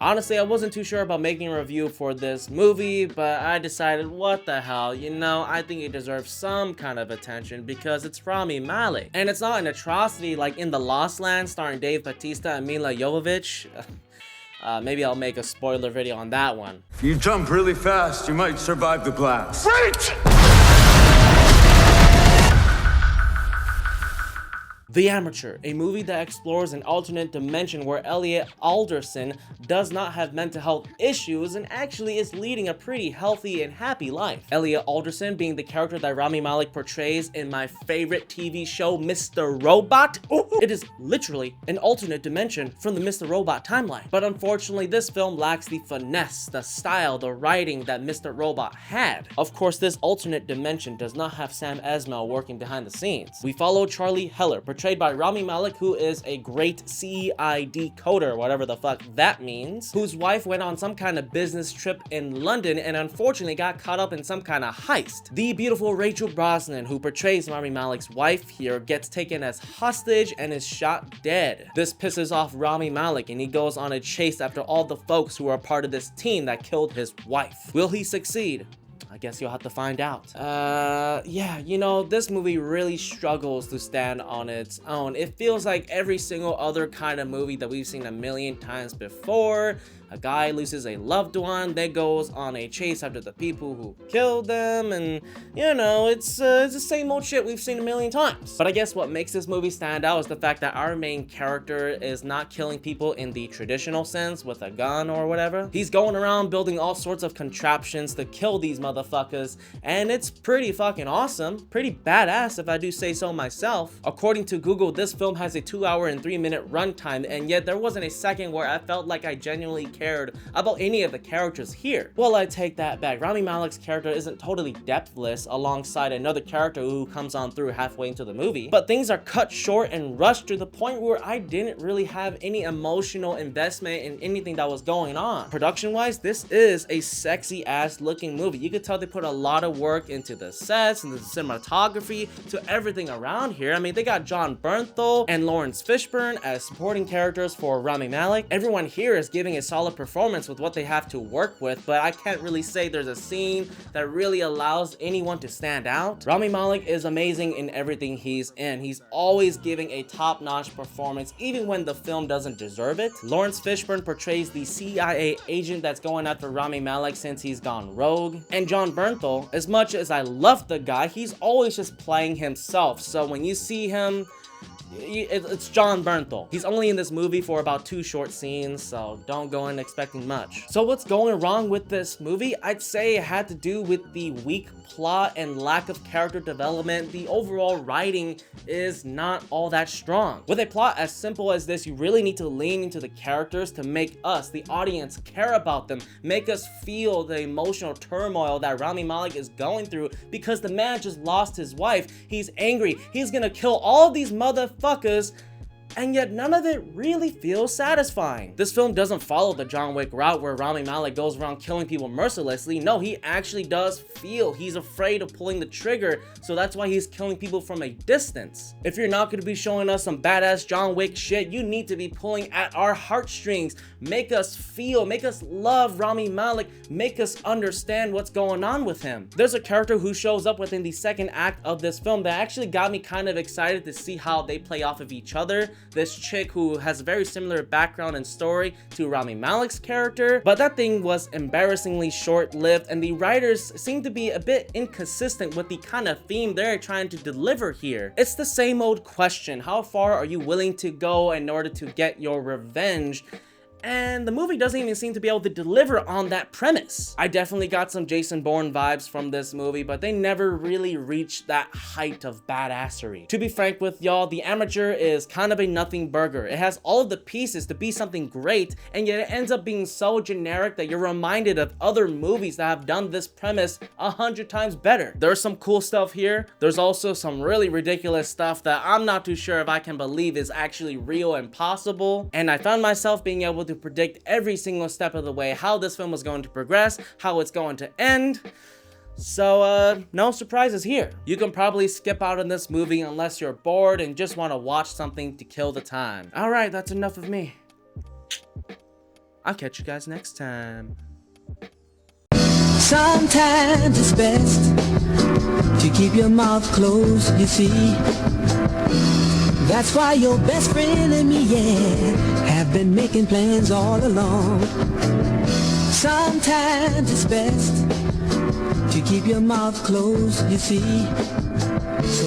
Honestly, I wasn't too sure about making a review for this movie, but I decided, what the hell, I think it deserves some kind of attention because it's Rami Malek. And it's not an atrocity like in The Lost Land starring Dave Bautista and Mila Jovovich. Maybe I'll make a spoiler video on that one. If you jump really fast, you might survive the blast. Wait! The Amateur, a movie that explores an alternate dimension where Elliot Alderson does not have mental health issues and actually is leading a pretty healthy and happy life. Elliot Alderson being the character that Rami Malek portrays in my favorite TV show, Mr. Robot. It is literally an alternate dimension from the Mr. Robot timeline. But unfortunately, this film lacks the finesse, the style, the writing that Mr. Robot had. Of course, this alternate dimension does not have Sam Esmail working behind the scenes. We follow Charlie Heller, portrayed by Rami Malek, who is a great CID coder, whatever the fuck that means, whose wife went on some kind of business trip in London and unfortunately got caught up in some kind of heist. The beautiful Rachel Brosnan, who portrays Rami Malek's wife here, gets taken as hostage and is shot dead. This pisses off Rami Malek and he goes on a chase after all the folks who are part of this team that killed his wife. Will he succeed? I guess you'll have to find out. Yeah, this movie really struggles to stand on its own. It feels like every single other kind of movie that we've seen a million times before. A guy loses a loved one, then goes on a chase after the people who killed them, and it's the same old shit we've seen a million times. But I guess what makes this movie stand out is the fact that our main character is not killing people in the traditional sense with a gun or whatever. He's going around building all sorts of contraptions to kill these motherfuckers, and it's pretty fucking awesome, pretty badass if I do say so myself. According to Google, this film has a 2-hour and 3-minute runtime, and yet there wasn't a second where I felt like I genuinely cared about any of the characters here. Well, I take that back. Rami Malek's character isn't totally depthless alongside another character who comes on through halfway into the movie, but things are cut short and rushed to the point where I didn't really have any emotional investment in anything that was going on. Production-wise, this is a sexy ass looking movie. You could tell they put a lot of work into the sets and the cinematography to everything around here. I mean, they got Jon Bernthal and Lawrence Fishburne as supporting characters for Rami Malek. Everyone here is giving a solid performance with what they have to work with, but I can't really say there's a scene that really allows anyone to stand out. Rami Malek is amazing in everything he's in. He's always giving a top-notch performance, even when the film doesn't deserve it. Lawrence Fishburne portrays the CIA agent that's going after Rami Malek since he's gone rogue. And Jon Bernthal, as much as I love the guy, he's always just playing himself. So when you see him, it's Jon Bernthal. He's only in this movie for about 2 short scenes, so don't go in expecting much. So what's going wrong with this movie? I'd say it had to do with the weak plot and lack of character development. The overall writing is not all that strong. With a plot as simple as this, you really need to lean into the characters to make us, the audience, care about them, make us feel the emotional turmoil that Rami Malek is going through because the man just lost his wife. He's angry. He's gonna kill all these motherfuckers, and yet none of it really feels satisfying. This film doesn't follow the John Wick route where Rami Malek goes around killing people mercilessly. No, he actually does feel he's afraid of pulling the trigger, so that's why he's killing people from a distance. If you're not going to be showing us some badass John Wick shit, you need to be pulling at our heartstrings. Make us feel, make us love Rami Malek, make us understand what's going on with him. There's a character who shows up within the second act of this film that actually got me kind of excited to see how they play off of each other. This chick who has a very similar background and story to Rami Malek's character, but that thing was embarrassingly short-lived, and the writers seem to be a bit inconsistent with the kind of theme they're trying to deliver here. It's the same old question: how far are you willing to go in order to get your revenge? And the movie doesn't even seem to be able to deliver on that premise. I definitely got some Jason Bourne vibes from this movie, but they never really reached that height of badassery. To be frank with y'all, The Amateur is kind of a nothing burger. It has all of the pieces to be something great, and yet it ends up being so generic that you're reminded of other movies that have done this premise 100 times better. There's some cool stuff here. There's also some really ridiculous stuff that I'm not too sure if I can believe is actually real and possible. And I found myself being able to predict every single step of the way how this film was going to progress, how it's going to end. So, no surprises here. You can probably skip out on this movie unless you're bored and just want to watch something to kill the time. Alright, that's enough of me. I'll catch you guys next time. Sometimes it's best to keep your mouth closed, you see. That's why your best friend and me, yeah, have been making plans all along. Sometimes it's best to keep your mouth closed, you see.